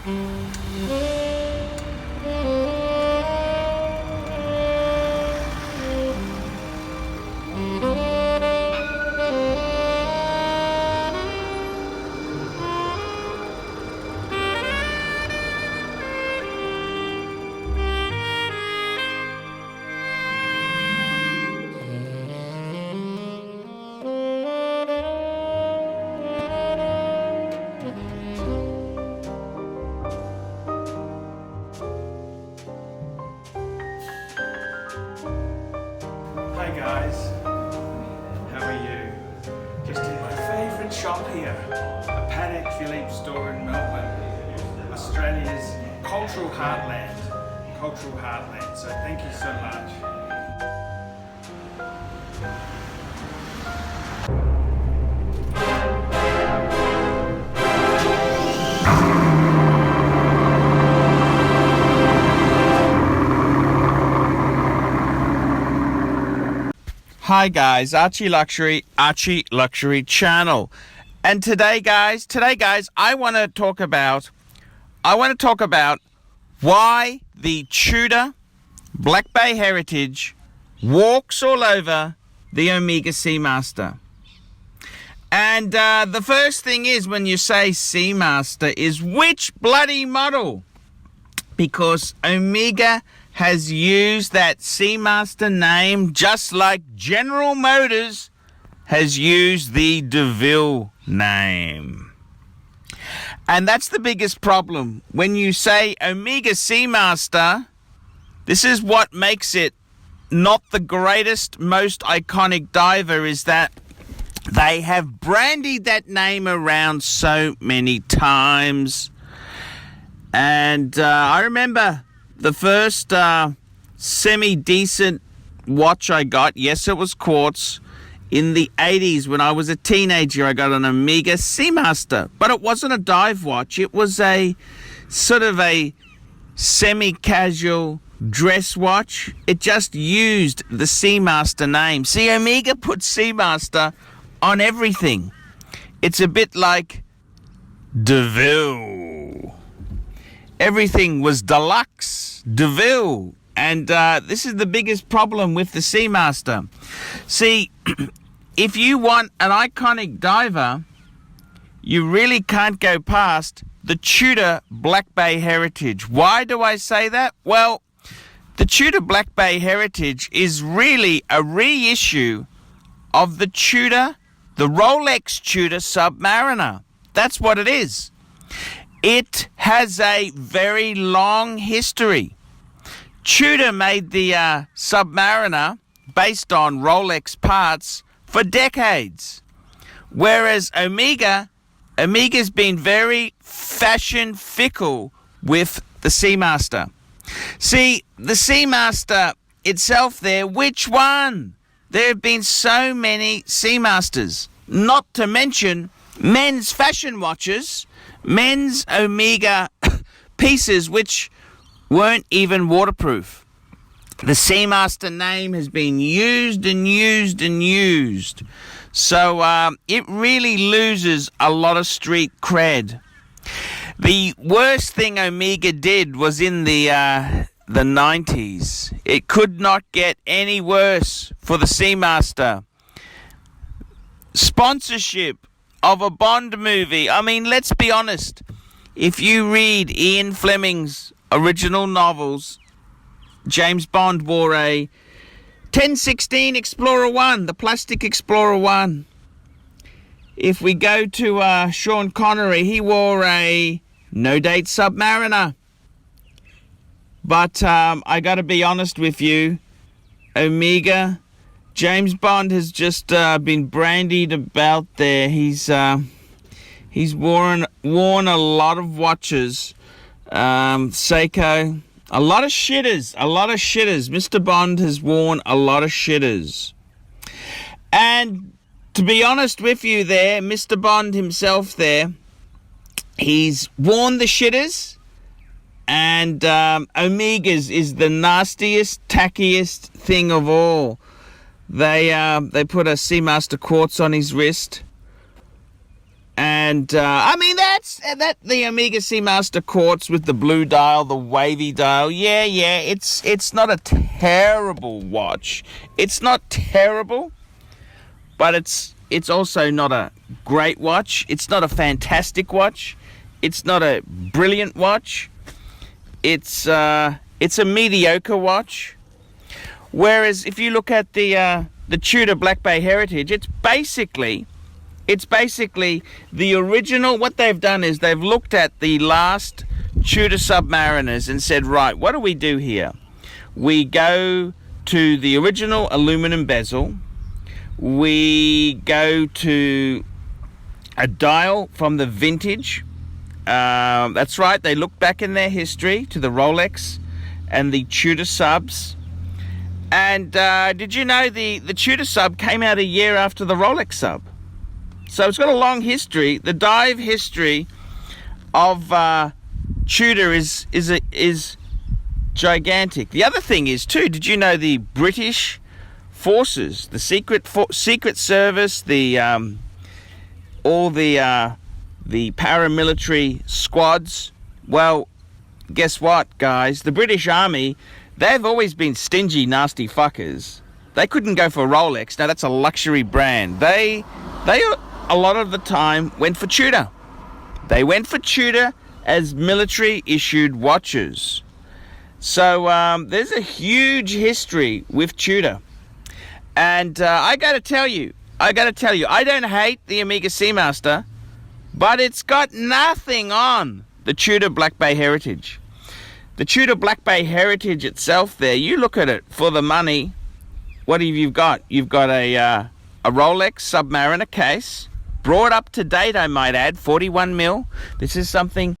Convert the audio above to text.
Hi guys, how are you? Just in my favourite shop here, a Patek Philippe store in Melbourne, Australia's cultural heartland. So thank you so much. Hi guys, ArchieLuxury channel. And today guys, I want to talk about why the Tudor Black Bay Heritage walks all over the Omega Seamaster. And the first thing is, when you say Seamaster, is which bloody model? Because Omega has used that Seamaster name just like General Motors has used the DeVille name. And that's the biggest problem. When you say Omega Seamaster, this is what makes it not the greatest, most iconic diver, is that they have brandied that name around so many times. And I remember the first semi-decent watch I got, yes, it was quartz, in the 80s when I was a teenager. I got an Omega Seamaster, but it wasn't a dive watch. It was a sort of a semi-casual dress watch. It just used the Seamaster name. See, Omega put Seamaster on everything. It's a bit like DeVille. Everything was deluxe, DeVille. And this is the biggest problem with the Seamaster. See, if you want an iconic diver, you really can't go past the Tudor Black Bay Heritage. Why do I say that? Well, the Tudor Black Bay Heritage is really a reissue of the Rolex Tudor Submariner. That's what it is. It has a very long history. Tudor made the Submariner based on Rolex parts for decades, whereas Omega's been very fashion fickle with the Seamaster. See, the Seamaster itself there, which one? There have been so many Seamasters, not to mention men's fashion watches, men's Omega pieces which weren't even waterproof. The Seamaster name has been used and used and used. So it really loses a lot of street cred. The worst thing Omega did was in the 90s. It could not get any worse for the Seamaster. Sponsorship of a Bond movie. I mean, let's be honest. If you read Ian Fleming's original novels, James Bond wore a 1016 Explorer 1, the plastic Explorer 1. If we go to Sean Connery, he wore a no-date Submariner. But I got to be honest with you, Omega, James Bond has just been brandied about there. He's worn a lot of watches. Seiko, a lot of shitters. Mr. Bond has worn a lot of shitters. And to be honest with you there, Mr. Bond himself there, he's worn the shitters. And Omega's is the nastiest, tackiest thing of all. They put a Seamaster quartz on his wrist. And, I mean, that's that the Omega Seamaster quartz with the blue dial, the wavy dial. Yeah, it's not a terrible watch. It's not terrible, but it's also not a great watch. It's not a fantastic watch. It's not a brilliant watch. It's a mediocre watch. Whereas if you look at the Tudor Black Bay Heritage, it's basically the original. What they've done is they've looked at the last Tudor Submariners and said, right, what do we do here? We go to the original aluminum bezel. We go to a dial from the vintage. That's right, they look back in their history to the Rolex and the Tudor subs. And did you know the Tudor sub came out a year after the Rolex sub? So it's got a long history. The dive history of Tudor is gigantic. The other thing is too, did you know the British forces, the secret service, all the paramilitary squads? Well, guess what, guys? The British Army, they've always been stingy, nasty fuckers. They couldn't go for Rolex. Now that's a luxury brand. They a lot of the time went for Tudor. They went for Tudor as military issued watches. So there's a huge history with Tudor. And I gotta tell you, I don't hate the Omega Seamaster, but it's got nothing on the Tudor Black Bay Heritage. The Tudor Black Bay Heritage itself there, you look at it for the money, what have you got? You've got a Rolex Submariner case, brought up to date, I might add, 41 mil. This is something